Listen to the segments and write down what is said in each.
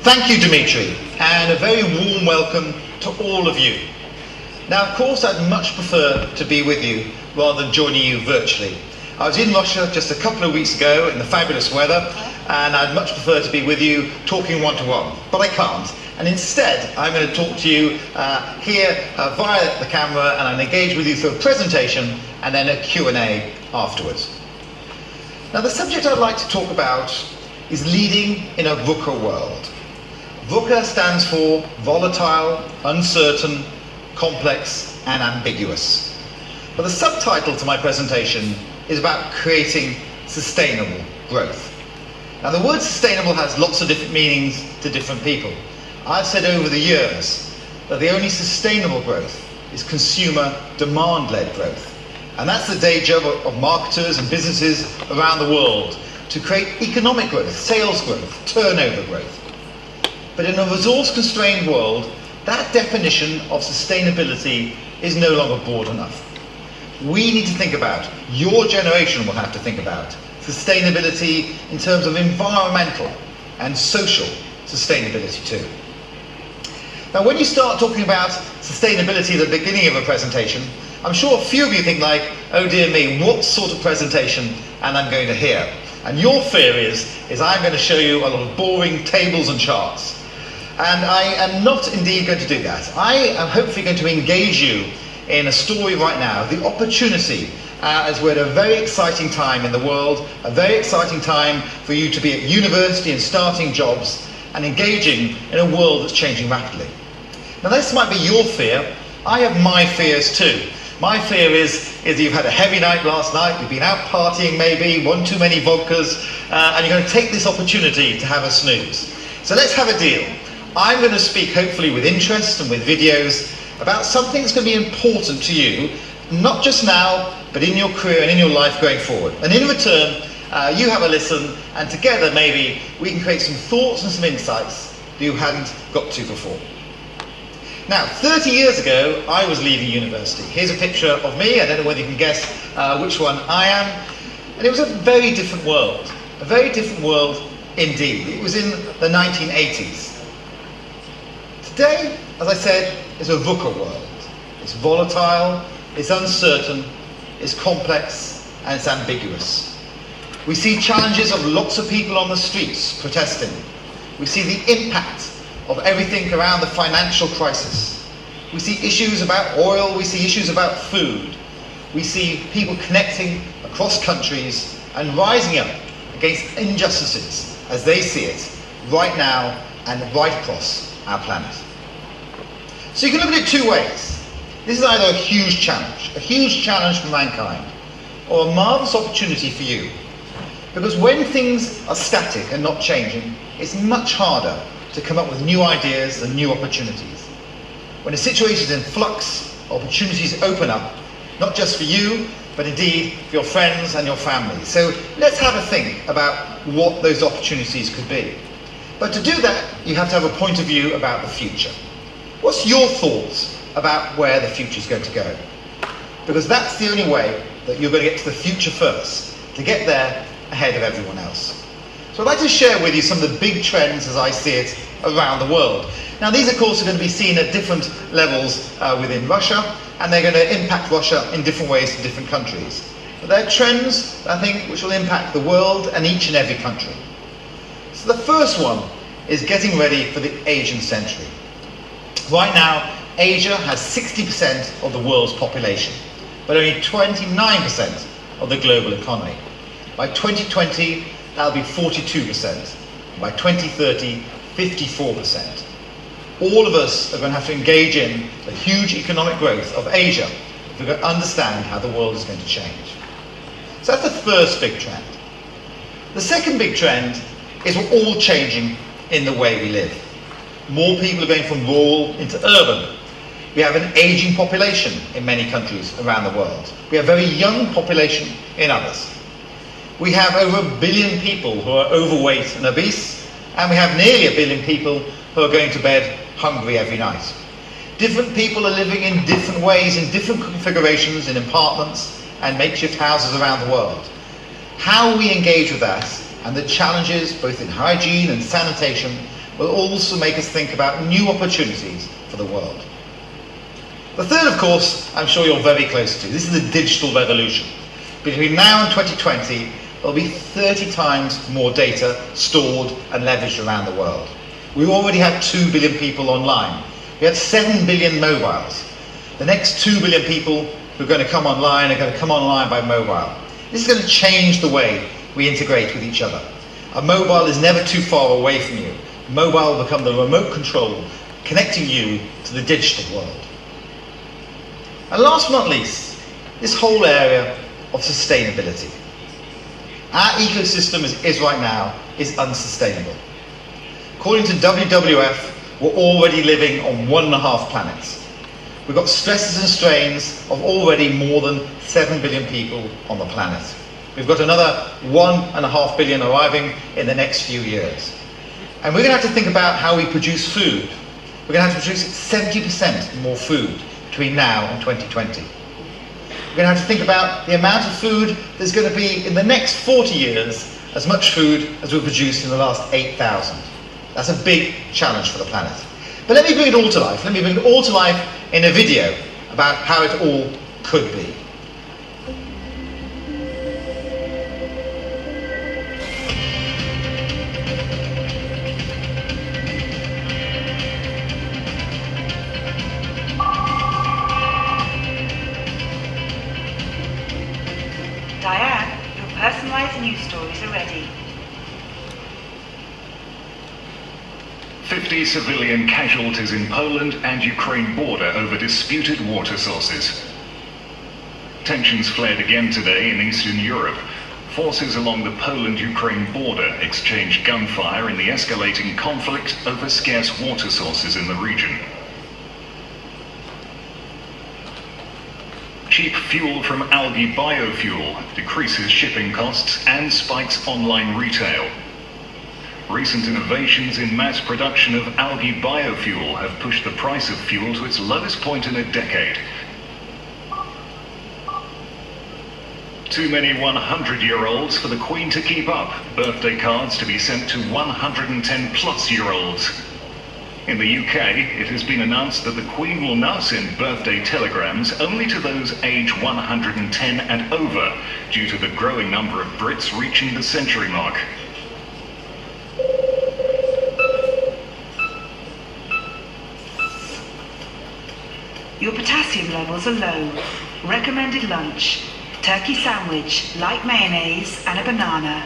Thank you, Dimitri, and a very warm welcome to all of you. Now, of course, I'd much prefer to be with you rather than joining you virtually. I was in Russia just a couple of weeks ago in the fabulous weather, and I'd much prefer to be with you talking one-to-one, but I can't. And instead, I'm going to talk to you here via the camera, and I'll engage with you through a presentation and then a Q&A afterwards. Now, the subject I'd like to talk about is leading in a VUCA world. VUCA stands for volatile, uncertain, complex, and ambiguous. But the subtitle to my presentation is about creating sustainable growth. Now, the word sustainable has lots of different meanings to different people. I've said over the years that the only sustainable growth is consumer demand-led growth. And that's the day job of marketers and businesses around the world, to create economic growth, sales growth, turnover growth. But in a resource-constrained world, that definition of sustainability is no longer broad enough. We need to think about, your generation will have to think about, sustainability in terms of environmental and social sustainability too. Now, when you start talking about sustainability at the beginning of a presentation, I'm sure a few of you think like, oh dear me, what sort of presentation am I going to hear? And your fear is I'm going to show you a lot of boring tables and charts. And I am not indeed going to do that. I am hopefully going to engage you in a story right now, the opportunity, as we're at a very exciting time in the world, a very exciting time for you to be at university and starting jobs and engaging in a world that's changing rapidly. Now, this might be your fear. I have my fears too. My fear is that you've had a heavy night last night, you've been out partying maybe, one too many vodkas, and you're going to take this opportunity to have a snooze. So let's have a deal. I'm going to speak hopefully with interest and with videos about something that's going to be important to you, not just now, but in your career and in your life going forward. And in return, you have a listen, and together maybe we can create some thoughts and some insights that you hadn't got to before. Now, 30 years ago, I was leaving university. Here's a picture of me. I don't know whether you can guess which one I am. And it was a very different world. A very different world indeed. It was in the 1980s. Today, as I said, is a VUCA world. It's volatile, it's uncertain, it's complex, and it's ambiguous. We see challenges of lots of people on the streets protesting. We see the impact of everything around the financial crisis. We see issues about oil, we see issues about food. We see people connecting across countries and rising up against injustices as they see it right now and right across our planet. So you can look at it two ways. This is either a huge challenge for mankind, or a marvelous opportunity for you. Because when things are static and not changing, it's much harder to come up with new ideas and new opportunities. When a situation is in flux, opportunities open up, not just for you, but indeed for your friends and your family. So let's have a think about what those opportunities could be. But to do that, you have to have a point of view about the future. What's your thoughts about where the future is going to go? Because that's the only way that you're going to get to the future first, to get there ahead of everyone else. So I'd like to share with you some of the big trends as I see it around the world. Now, these of course are going to be seen at different levels within Russia, and they're going to impact Russia in different ways in different countries. But they're trends, I think, which will impact the world and each and every country. So the first one is getting ready for the Asian century. Right now, Asia has 60% of the world's population, but only 29% of the global economy. By 2020, that'll be 42%. By 2030, 54%. All of us are going to have to engage in the huge economic growth of Asia if we're going to understand how the world is going to change. So that's the first big trend. The second big trend is we're all changing in the way we live. More people are going from rural into urban. We have an aging population in many countries around the world. We have a very young population in others. We have over 1 billion people who are overweight and obese, and we have nearly 1 billion people who are going to bed hungry every night. Different people are living in different ways, in different configurations, in apartments and makeshift houses around the world. How we engage with that and the challenges both in hygiene and sanitation will also make us think about new opportunities for the world. The third, of course, I'm sure you're very close to. This is the digital revolution. Between now and 2020, there'll be 30 times more data stored and leveraged around the world. We already have 2 billion people online. We have 7 billion mobiles. The next 2 billion people who are going to come online are going to come online by mobile. This is going to change the way we integrate with each other. A mobile is never too far away from you. Mobile will become the remote control connecting you to the digital world. And last but not least, this whole area of sustainability. Our ecosystem as it is right now is unsustainable. According to WWF, we're already living on 1.5 planets. We've got stresses and strains of already more than 7 billion people on the planet. We've got another 1.5 billion arriving in the next few years. And we're going to have to think about how we produce food. We're going to have to produce 70% more food between now and 2020. We're going to have to think about the amount of food there's going to be in the next 40 years, as much food as we produced in the last 8,000. That's a big challenge for the planet. But let me bring it all to life. Let me bring it all to life in a video about how it all could be. Diane, your personalised news stories are ready. 50 civilian casualties in Poland and Ukraine border over disputed water sources. Tensions flared again today in Eastern Europe. Forces along the Poland-Ukraine border exchanged gunfire in the escalating conflict over scarce water sources in the region. Cheap fuel from algae biofuel decreases shipping costs and spikes online retail. Recent innovations in mass production of algae biofuel have pushed the price of fuel to its lowest point in a decade. Too many 100-year-olds for the Queen to keep up. Birthday cards to be sent to 110-plus-year-olds. In the UK, it has been announced that the Queen will now send birthday telegrams only to those age 110 and over, due to the growing number of Brits reaching the century mark. Your potassium levels are low. Recommended lunch: turkey sandwich, light mayonnaise and a banana.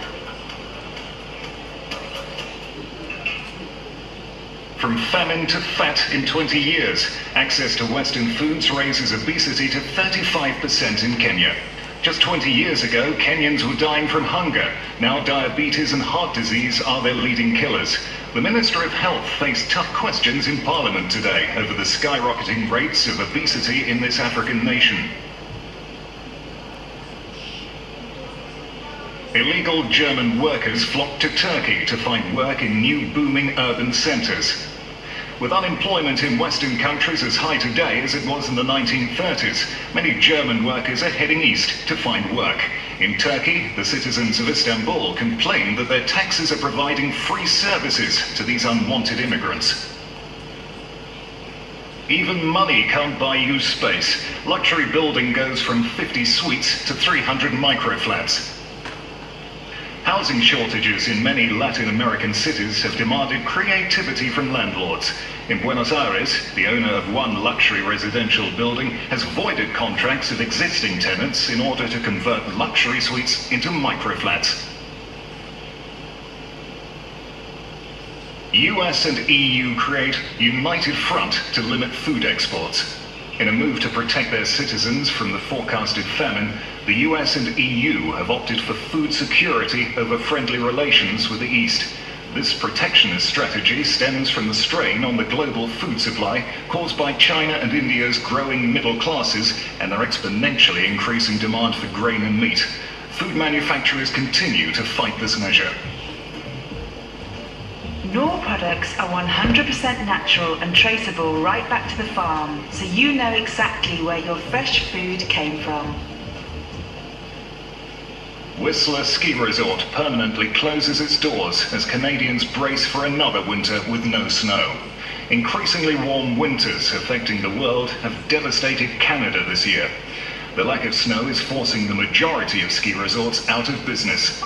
From famine to fat in 20 years, access to Western foods raises obesity to 35% in Kenya. Just 20 years ago, Kenyans were dying from hunger. Now diabetes and heart disease are their leading killers. The Minister of Health faced tough questions in Parliament today over the skyrocketing rates of obesity in this African nation. Illegal German workers flocked to Turkey to find work in new booming urban centres. With unemployment in Western countries as high today as it was in the 1930s, many German workers are heading east to find work. In Turkey, the citizens of Istanbul complain that their taxes are providing free services to these unwanted immigrants. Even money can't buy you space. Luxury building goes from 50 suites to 300 microflats. Housing shortages in many Latin American cities have demanded creativity from landlords. In Buenos Aires, the owner of one luxury residential building has voided contracts of existing tenants in order to convert luxury suites into microflats. US and EU create united front to limit food exports. In a move to protect their citizens from the forecasted famine, the US and EU have opted for food security over friendly relations with the East. This protectionist strategy stems from the strain on the global food supply caused by China and India's growing middle classes and their exponentially increasing demand for grain and meat. Food manufacturers continue to fight this measure. Knorr products are 100% natural and traceable right back to the farm, so you know exactly where your fresh food came from. Whistler Ski Resort permanently closes its doors as Canadians brace for another winter with no snow. Increasingly warm winters affecting the world have devastated Canada this year. The lack of snow is forcing the majority of ski resorts out of business.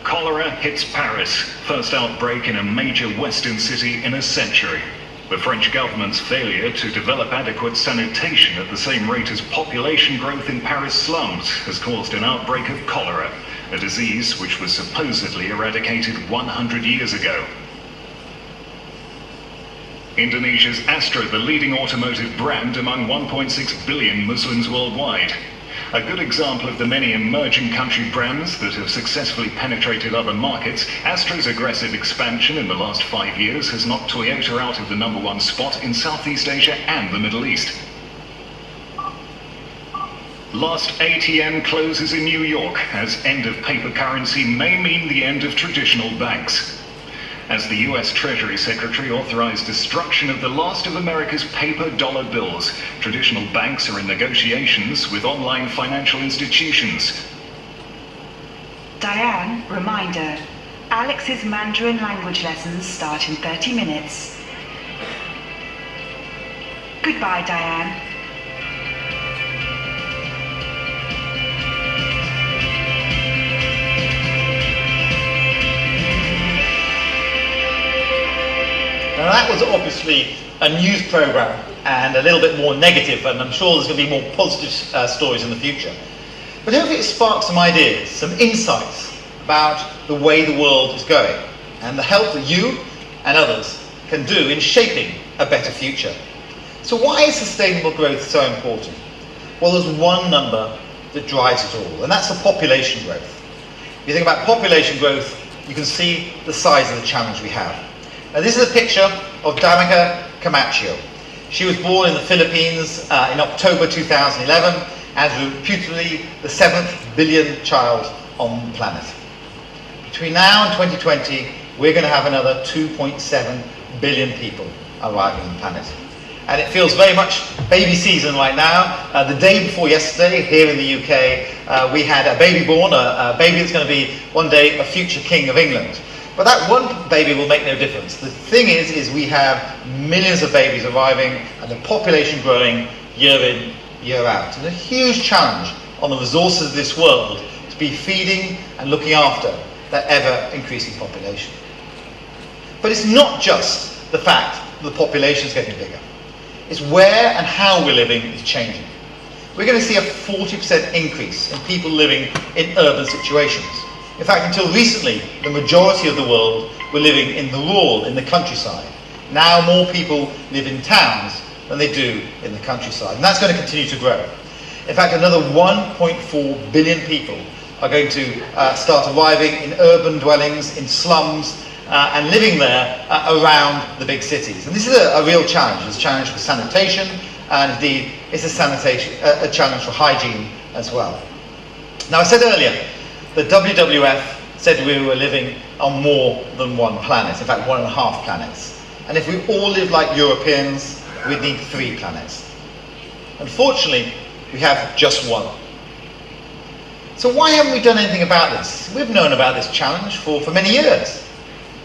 Cholera hits Paris, first outbreak in a major western city in a century. The French government's failure to develop adequate sanitation at the same rate as population growth in Paris slums has caused an outbreak of cholera, a disease which was supposedly eradicated 100 years ago. Indonesia's Astra, the leading automotive brand among 1.6 billion Muslims worldwide. A good example of the many emerging country brands that have successfully penetrated other markets, Astra's aggressive expansion in the last 5 years has knocked Toyota out of the #1 spot in Southeast Asia and the Middle East. Last ATM closes in New York as end of paper currency may mean the end of traditional banks. As the US Treasury Secretary authorized destruction of the last of America's paper dollar bills, traditional banks are in negotiations with online financial institutions. Diane, reminder, Alex's Mandarin language lessons start in 30 minutes. Goodbye, Diane. Now that was obviously a news program and a little bit more negative, and I'm sure there's going to be more positive stories in the future. But hopefully it sparks some ideas, some insights about the way the world is going and the help that you and others can do in shaping a better future. So why is sustainable growth so important? Well, there's one number that drives it all, and that's the population growth. If you think about population growth, you can see the size of the challenge we have. Now, this is a picture of Danica Camacho. She was born in the Philippines in October 2011 and is reputedly the 7th billion child on the planet. Between now and 2020, we're going to have another 2.7 billion people arriving on the planet. And it feels very much baby season right now. The day before yesterday, here in the UK, we had a baby born, a baby that's going to be one day a future king of England. But that one baby will make no difference. The thing is we have millions of babies arriving and the population growing year in, year out. And a huge challenge on the resources of this world to be feeding and looking after that ever-increasing population. But it's not just the fact that the population is getting bigger. It's where and how we're living is changing. We're going to see a 40% increase in people living in urban situations. In fact, until recently, the majority of the world were living in the rural, in the countryside. Now more people live in towns than they do in the countryside. And that's going to continue to grow. In fact, another 1.4 billion people are going to start arriving in urban dwellings, in slums, and living there around the big cities. And this is a real challenge. It's a challenge for sanitation, and indeed, it's a challenge for hygiene as well. Now, I said earlier, the WWF said we were living on more than one planet, in fact 1.5 planets. And if we all live like Europeans, we'd need 3 planets. Unfortunately, we have just one. So why haven't we done anything about this? We've known about this challenge for many years.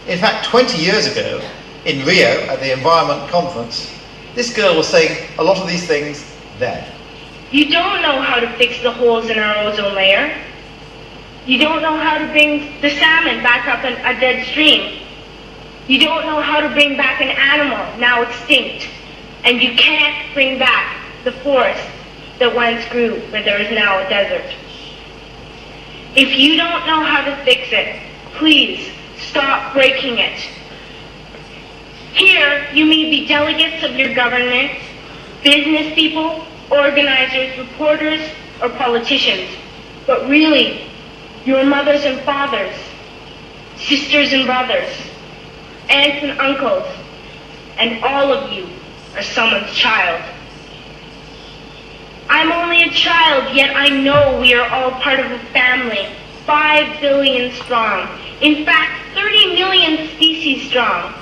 In fact, 20 years ago, in Rio, at the Environment Conference, this girl was saying a lot of these things then. You don't know how to fix the holes in our ozone layer. You don't know how to bring the salmon back up a dead stream. You don't know how to bring back an animal now extinct. And you can't bring back the forest that once grew where there is now a desert. If you don't know how to fix it, please stop breaking it. Here, you may be delegates of your government, business people, organizers, reporters, or politicians, but really, your mothers and fathers, sisters and brothers, aunts and uncles, and all of you are someone's child. I'm only a child, yet I know we are all part of a family, 5 billion strong. In fact, 30 million species strong.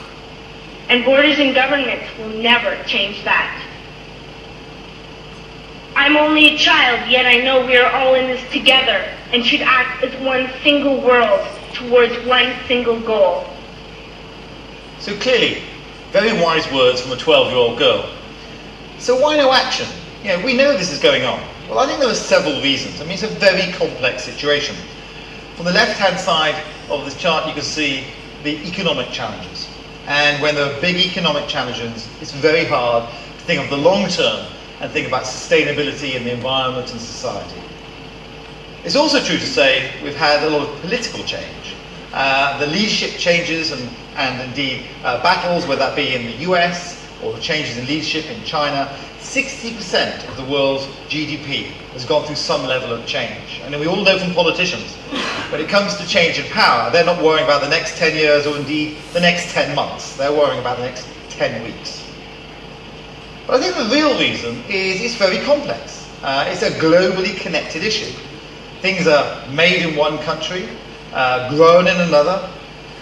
And borders and governments will never change that. I'm only a child, yet I know we are all in this together and should act as one single world towards one single goal. So clearly, very wise words from a 12-year-old girl. So why no action? We know this is going on. Well, I think there are several reasons. I mean, it's a very complex situation. On the left-hand side of this chart, you can see the economic challenges. And when there are big economic challenges, it's very hard to think of the long term and think about sustainability in the environment and society. It's also true to say we've had a lot of political change. The leadership changes and indeed battles, whether that be in the US or the changes in leadership in China, 60% of the world's GDP has gone through some level of change. And we all know from politicians, when it comes to change in power, they're not worrying about the next 10 years or indeed the next 10 months. They're worrying about the next 10 weeks. But I think the real reason is it's very complex. It's a globally connected issue. Things are made in one country, grown in another,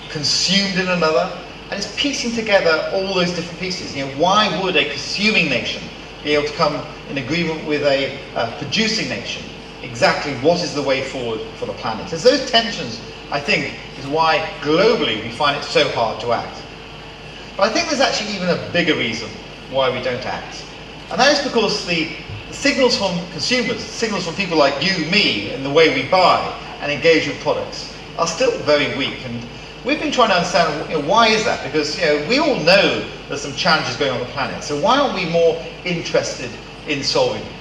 consumed in another, and it's piecing together all those different pieces. Why would a consuming nation be able to come in agreement with a producing nation? Exactly what is the way forward for the planet? It's those tensions, I think, is why globally we find it so hard to act. But I think there's actually even a bigger reason why we don't act. And that is because the signals from consumers, signals from people like you, me, in the way we buy and engage with products are still very weak. And we've been trying to understand why is that? Because we all know there's some challenges going on the planet. So why aren't we more interested in solving them?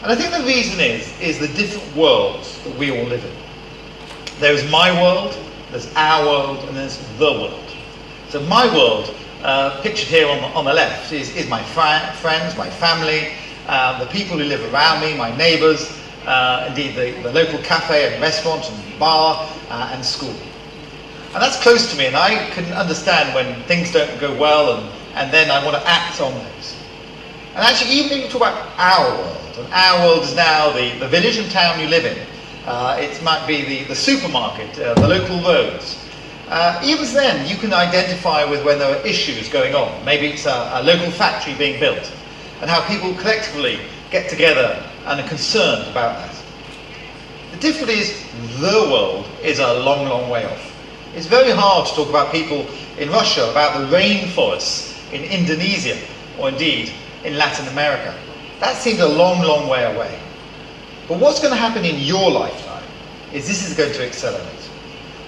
And I think the reason is the different worlds that we all live in. There's my world, there's our world, and there's the world. So my world, pictured here on the left, is my friends, my family, the people who live around me, my neighbours, indeed the local cafe and restaurant and bar and school. And that's close to me, and I can understand when things don't go well and then I want to act on those. And actually, even if you talk about our world, and our world is now the village and town you live in, it might be the supermarket, the local roads. Even then, you can identify with when there are issues going on. Maybe it's a local factory being built, and how people collectively get together and are concerned about that. The difficulty is the world is a long, long way off. It's very hard to talk about people in Russia, about the rainforests in Indonesia, or indeed in Latin America. That seems a long, long way away. But what's going to happen in your lifetime is this is going to accelerate.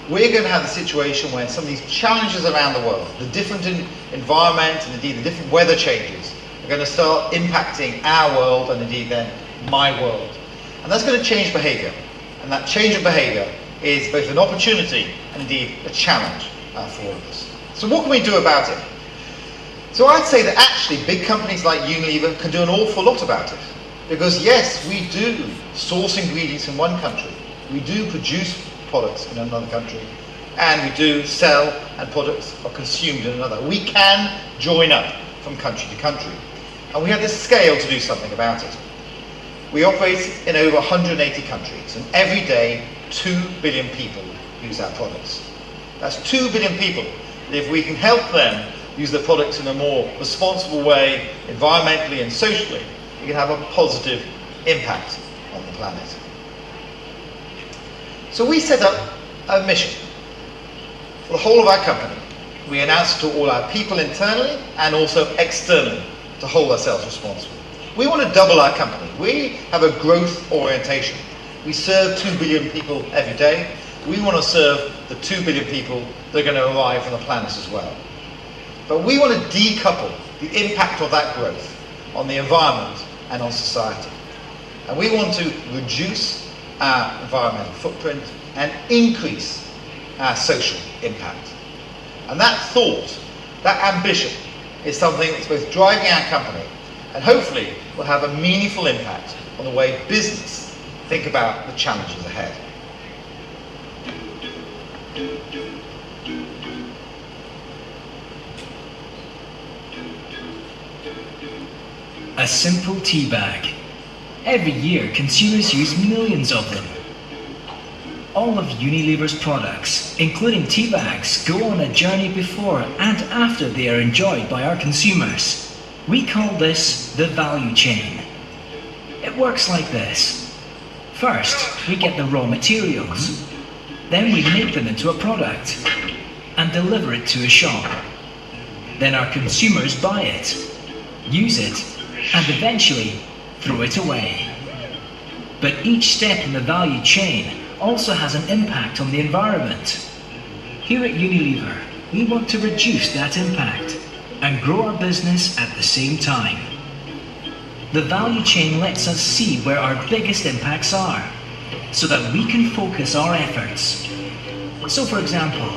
We're going to have the situation where some of these challenges around the world, the different environment and indeed the different weather changes, are going to start impacting our world and indeed then my world. And that's going to change behaviour. And that change of behaviour is both an opportunity and indeed a challenge for all of us. So what can we do about it? So I'd say that actually big companies like Unilever can do an awful lot about it. Because yes, we do source ingredients in one country, we do produce products in another country, and we do sell and products are consumed in another. We can join up from country to country. And we have the scale to do something about it. We operate in over 180 countries, and every day 2 billion people use our products. That's 2 billion people. And if we can help them use their products in a more responsible way, environmentally and socially, we can have a positive impact on the planet. So we set up a mission for the whole of our company. We announced to all our people internally and also externally to hold ourselves responsible. We want to double our company. We have a growth orientation. We serve 2 billion people every day. We want to serve the 2 billion people that are going to arrive on the planet as well. But we want to decouple the impact of that growth on the environment and on society. And we want to reduce our environmental footprint and increase our social impact. And that thought, that ambition, is something that's both driving our company and hopefully will have a meaningful impact on the way business think about the challenges ahead. A simple tea bag. Every year, consumers use millions of them. All of Unilever's products, including tea bags, go on a journey before and after they are enjoyed by our consumers. We call this the value chain. It works like this. First, we get the raw materials. Then we make them into a product and deliver it to a shop. Then our consumers buy it, use it, and eventually throw it away. But each step in the value chain also has an impact on the environment. Here at Unilever, we want to reduce that impact and grow our business at the same time. The value chain lets us see where our biggest impacts are, so that we can focus our efforts. So for example,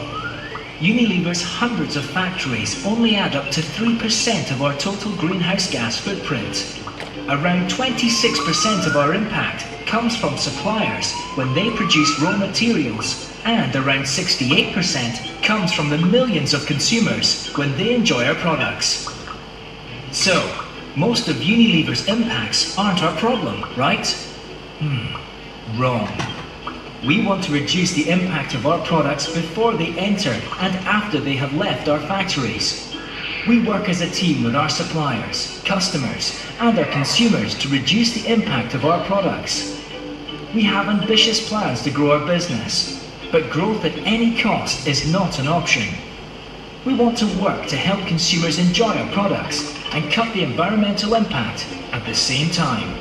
Unilever's hundreds of factories only add up to 3% of our total greenhouse gas footprint. Around 26% of our impact comes from suppliers when they produce raw materials, and around 68% comes from the millions of consumers when they enjoy our products. So, most of Unilever's impacts aren't our problem, right? Wrong. We want to reduce the impact of our products before they enter and after they have left our factories. We work as a team with our suppliers, customers, and our consumers to reduce the impact of our products. We have ambitious plans to grow our business, but growth at any cost is not an option. We want to work to help consumers enjoy our products and cut the environmental impact at the same time.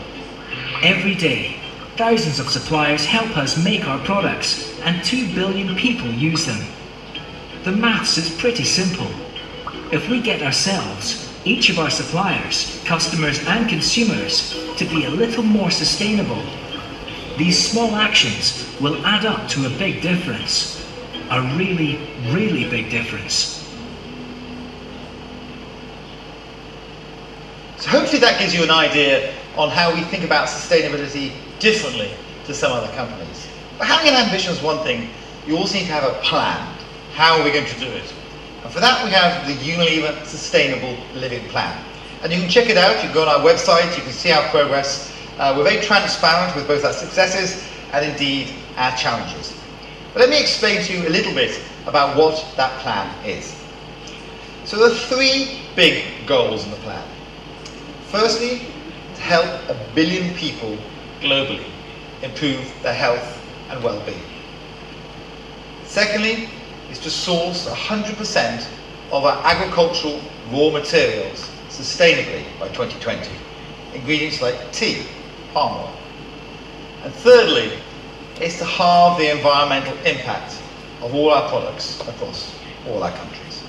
Every day, thousands of suppliers help us make our products, and 2 billion people use them. The maths is pretty simple. If we get ourselves, each of our suppliers, customers and consumers to be a little more sustainable, these small actions will add up to a big difference. A really, really big difference. So hopefully that gives you an idea on how we think about sustainability differently to some other companies. But having an ambition is one thing. You also need to have a plan. How are we going to do it? And for that we have the Unilever Sustainable Living Plan. And you can check it out. You can go on our website, you can see our progress. We're very transparent with both our successes and indeed our challenges. But let me explain to you a little bit about what that plan is. So there are 3 big goals in the plan. Firstly, to help 1 billion people globally improve their health and well-being. Secondly, is to source 100% of our agricultural raw materials sustainably by 2020. Ingredients like tea, palm oil. And thirdly, is to halve the environmental impact of all our products across all our countries.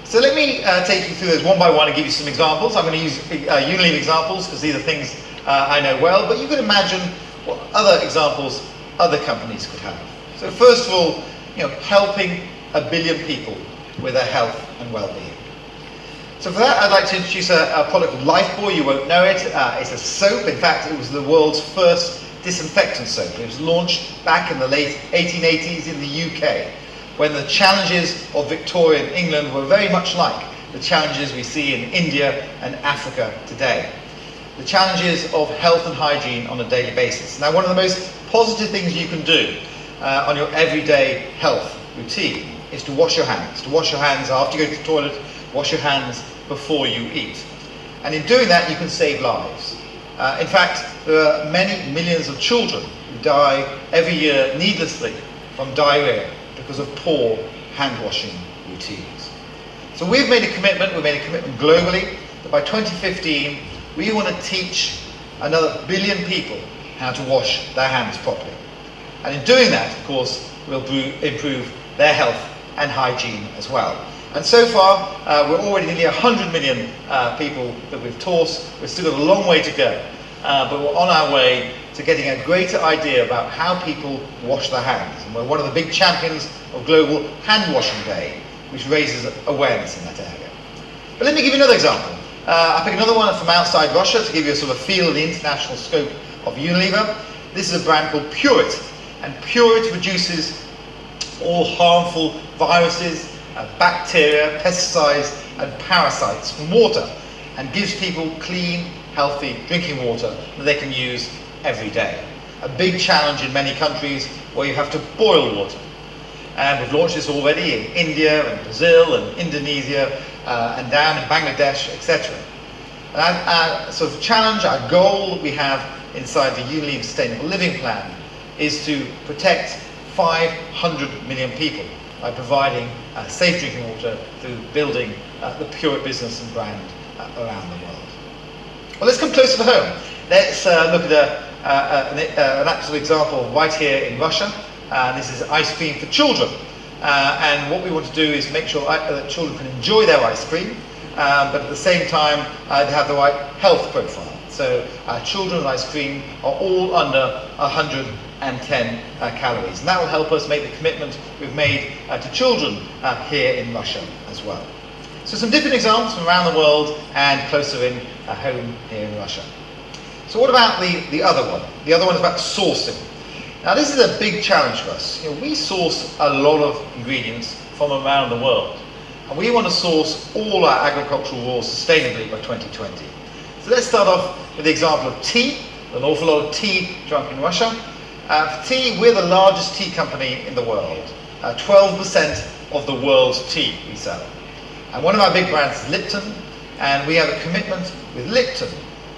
So let me take you through those one by one and give you some examples. I'm going to use Unilever examples because these are things I know well, but you can imagine what other examples other companies could have. So first of all, helping 1 billion people with their health and well-being. So for that, I'd like to introduce a product called Lifebuoy. You won't know it. It's a soap. In fact, it was the world's first disinfectant soap. It was launched back in the late 1880s in the UK, when the challenges of Victorian England were very much like the challenges we see in India and Africa today. The challenges of health and hygiene on a daily basis. Now, one of the most positive things you can do on your everyday health routine is to wash your hands. To wash your hands after you go to the toilet, wash your hands before you eat. And in doing that, you can save lives. In fact, there are many millions of children who die every year needlessly from diarrhea because of poor hand washing routines. So we've made a commitment globally, that by 2015, we want to teach another 1 billion people how to wash their hands properly. And in doing that, of course, we'll improve their health and hygiene as well. And so far, we're already nearly 100 million people that we've taught. We've still got a long way to go, but we're on our way to getting a greater idea about how people wash their hands. And we're one of the big champions of Global Hand Washing Day, which raises awareness in that area. But let me give you another example. I pick another one from outside Russia to give you a sort of feel of the international scope of Unilever. This is a brand called Purit, and Purit reduces all harmful viruses, bacteria, pesticides and parasites from water, and gives people clean, healthy drinking water that they can use every day. A big challenge in many countries where you have to boil water. And we've launched this already in India and Brazil and Indonesia and down in Bangladesh, etc. And our sort of challenge, our goal that we have inside the Unilever Sustainable Living Plan is to protect 500 million people by providing safe drinking water through building the Pure business and brand around the world. Well, let's come closer to home. Let's look at an actual example right here in Russia. This is ice cream for children. And what we want to do is make sure that children can enjoy their ice cream, but at the same time they have the right health profile. So children's ice cream are all under 110 calories. And that will help us make the commitment we've made to children here in Russia as well. So some different examples from around the world and closer in home here in Russia. So what about the other one? The other one is about sourcing. Now this is a big challenge for us. We source a lot of ingredients from around the world. And we want to source all our agricultural raw sustainably by 2020. So let's start off with the example of tea. An awful lot of tea drunk in Russia. For tea, we're the largest tea company in the world. 12% of the world's tea we sell. And one of our big brands is Lipton, and we have a commitment with Lipton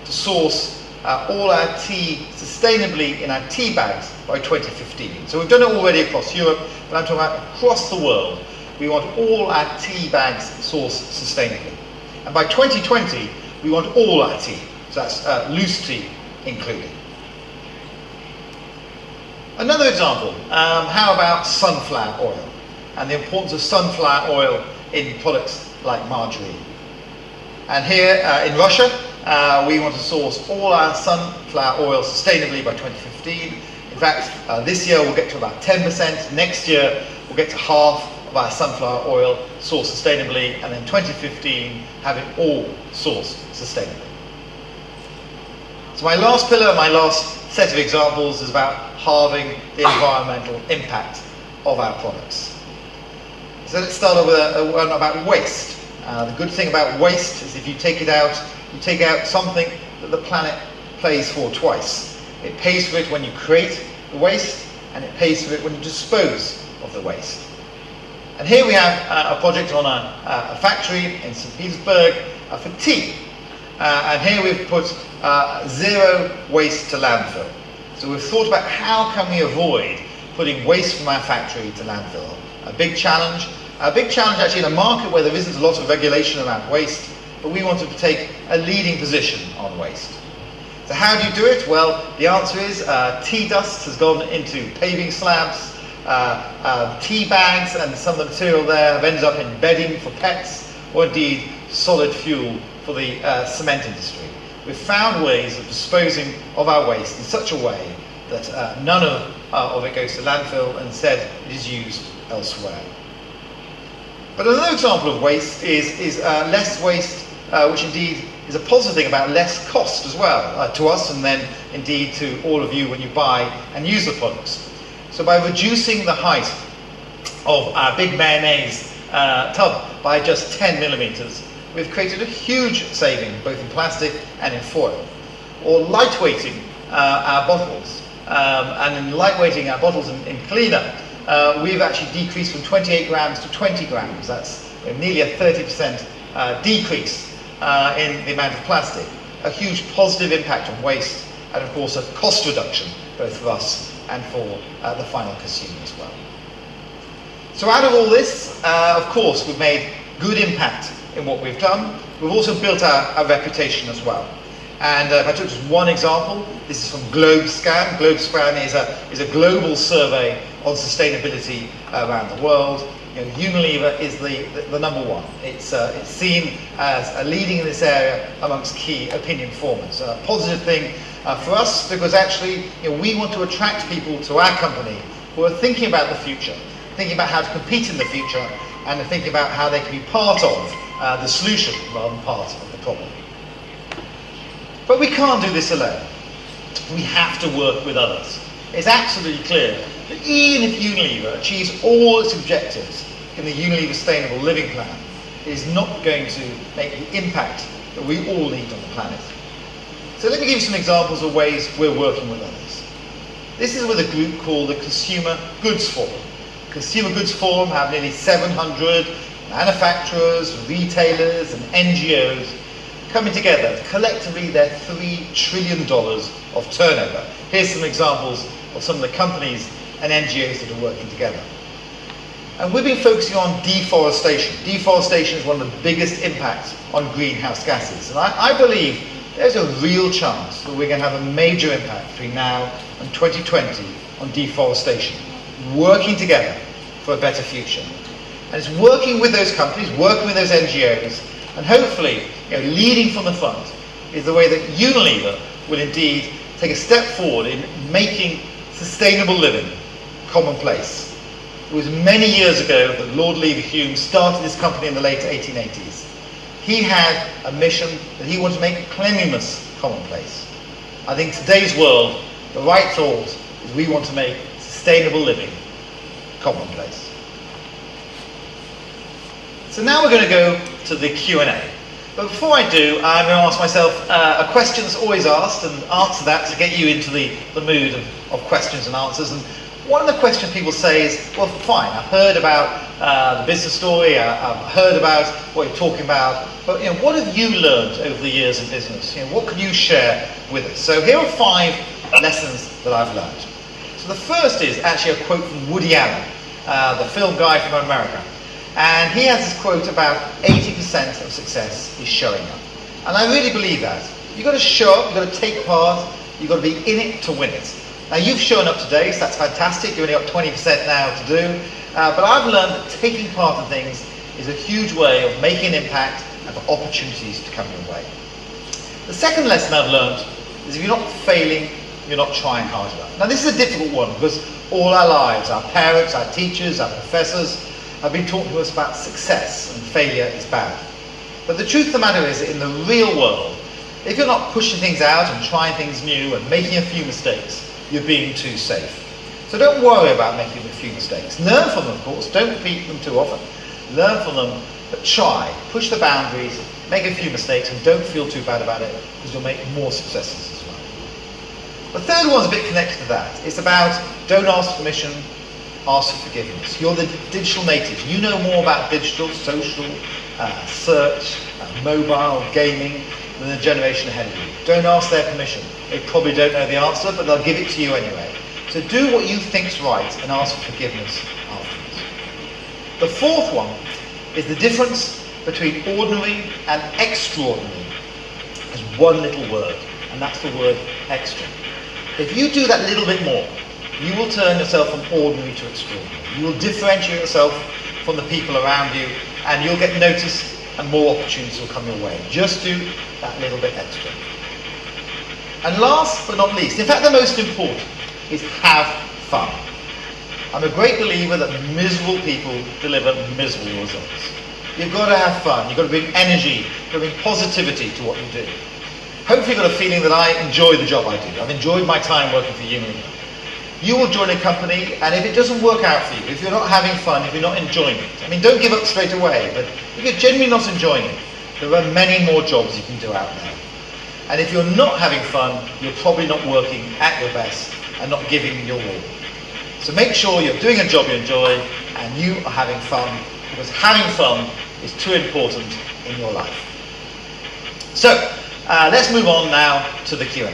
to source all our tea sustainably in our tea bags by 2015. So we've done it already across Europe, but I'm talking about across the world. We want all our tea bags sourced sustainably. And by 2020, we want all our tea, so that's loose tea included. Another example, how about sunflower oil and the importance of sunflower oil in products like margarine. And here in Russia, we want to source all our sunflower oil sustainably by 2015. In fact, this year we'll get to about 10%. Next year we'll get to half of our sunflower oil sourced sustainably, and then 2015 have it all sourced sustainably. So my last pillar, my last set of examples is about halving the environmental impact of our products. So let's start off with one about waste. The good thing about waste is if you take it out, you take out something that the planet pays for twice. It pays for it when you create the waste, and it pays for it when you dispose of the waste. And here we have a project on a factory in St. Petersburg for tea. And here we've put zero waste to landfill. So we've thought about how can we avoid putting waste from our factory to landfill. A big challenge actually in a market where there isn't a lot of regulation around waste, but we want to take a leading position on waste. So how do you do it? Well, the answer is tea dust has gone into paving slabs, tea bags, and some of the material there have ended up in bedding for pets, or indeed solid fuel for the cement industry. We've found ways of disposing of our waste in such a way that none of it goes to landfill, and instead it is used elsewhere. But another example of waste is less waste, which indeed is a positive thing about less cost as well, to us and then indeed to all of you when you buy and use the products. So by reducing the height of our big mayonnaise tub by just 10 millimeters, we've created a huge saving both in plastic and in foil. Or lightweighting our bottles, and in lightweighting our bottles in cleaner, we've actually decreased from 28 grams to 20 grams. That's nearly a 30% decrease in the amount of plastic. A huge positive impact on waste, and of course a cost reduction both for us and for the final consumer as well. So out of all this, of course, we've made good impact in what we've done. We've also built our reputation as well. And if I took just one example, this is from GlobeScan. GlobeScan is a global survey on sustainability around the world. Unilever is the number one. It's seen as leading in this area amongst key opinion formers. A positive thing for us, because actually we want to attract people to our company who are thinking about the future, thinking about how to compete in the future, and thinking about how they can be part of the solution rather than part of the problem. But we can't do this alone. We have to work with others. It's absolutely clear that even if Unilever achieves all its objectives in the Unilever Sustainable Living Plan, it is not going to make the impact that we all need on the planet. So let me give you some examples of ways we're working with others. This is with a group called the Consumer Goods Forum. Consumer Goods Forum have nearly 700 manufacturers, retailers and NGOs coming together. Collectively, they're $3 trillion of turnover. Here's some examples of some of the companies and NGOs that are working together. And we've been focusing on deforestation. Deforestation is one of the biggest impacts on greenhouse gases. And I believe there's a real chance that we're going to have a major impact between now and 2020 on deforestation, working together for a better future. And it's working with those companies, working with those NGOs, and hopefully, leading from the front is the way that Unilever will indeed take a step forward in making sustainable living commonplace. It was many years ago that Lord Leverhulme started this company in the late 1880s. He had a mission that he wanted to make cleanliness commonplace. I think in today's world, the right thought is we want to make sustainable living commonplace. So now we're going to go to the Q&A. But before I do, I'm going to ask myself a question that's always asked and answer that to get you into the mood of questions and answers. And one of the questions people say is, well, fine, I've heard about the business story, I've heard about what you're talking about, but what have you learned over the years in business? What can you share with us? So here are 5 lessons that I've learned. So the first is actually a quote from Woody Allen, the film guy from America. And he has this quote about 80% of success is showing up. And I really believe that. You've got to show up, you've got to take part, you've got to be in it to win it. Now you've shown up today, so that's fantastic. You've only got 20% now to do. But I've learned that taking part in things is a huge way of making an impact and for opportunities to come your way. The second lesson I've learned is if you're not failing, you're not trying hard enough. Now this is a difficult one because all our lives, our parents, our teachers, our professors have been talking to us about success and failure is bad. But the truth of the matter is that in the real world, if you're not pushing things out and trying things new and making a few mistakes, you're being too safe. So don't worry about making a few mistakes. Learn from them, of course. Don't repeat them too often. Learn from them, but try. Push the boundaries, make a few mistakes, and don't feel too bad about it because you'll make more successes as well. The third one's a bit connected to that. It's about don't ask permission, ask for forgiveness. You're the digital natives. You know more about digital, social, search, mobile, gaming than the generation ahead of you. Don't ask their permission. They probably don't know the answer, but they'll give it to you anyway. So do what you think's right and ask for forgiveness afterwards. The fourth one is the difference between ordinary and extraordinary is one little word, and that's the word extra. If you do that little bit more, you will turn yourself from ordinary to extraordinary. You will differentiate yourself from the people around you, and you'll get noticed and more opportunities will come your way. Just do that little bit extra. And last but not least, in fact the most important, is have fun. I'm a great believer that miserable people deliver miserable results. You've got to have fun, you've got to bring energy, you've got to bring positivity to what you do. Hopefully you've got a feeling that I enjoy the job I do. I've enjoyed my time working for Unilever. You will join a company, and if it doesn't work out for you, if you're not having fun, if you're not enjoying it, don't give up straight away, but if you're genuinely not enjoying it, there are many more jobs you can do out there. And if you're not having fun, you're probably not working at your best and not giving your all. So make sure you're doing a job you enjoy and you are having fun, because having fun is too important in your life. So let's move on now to the Q&A.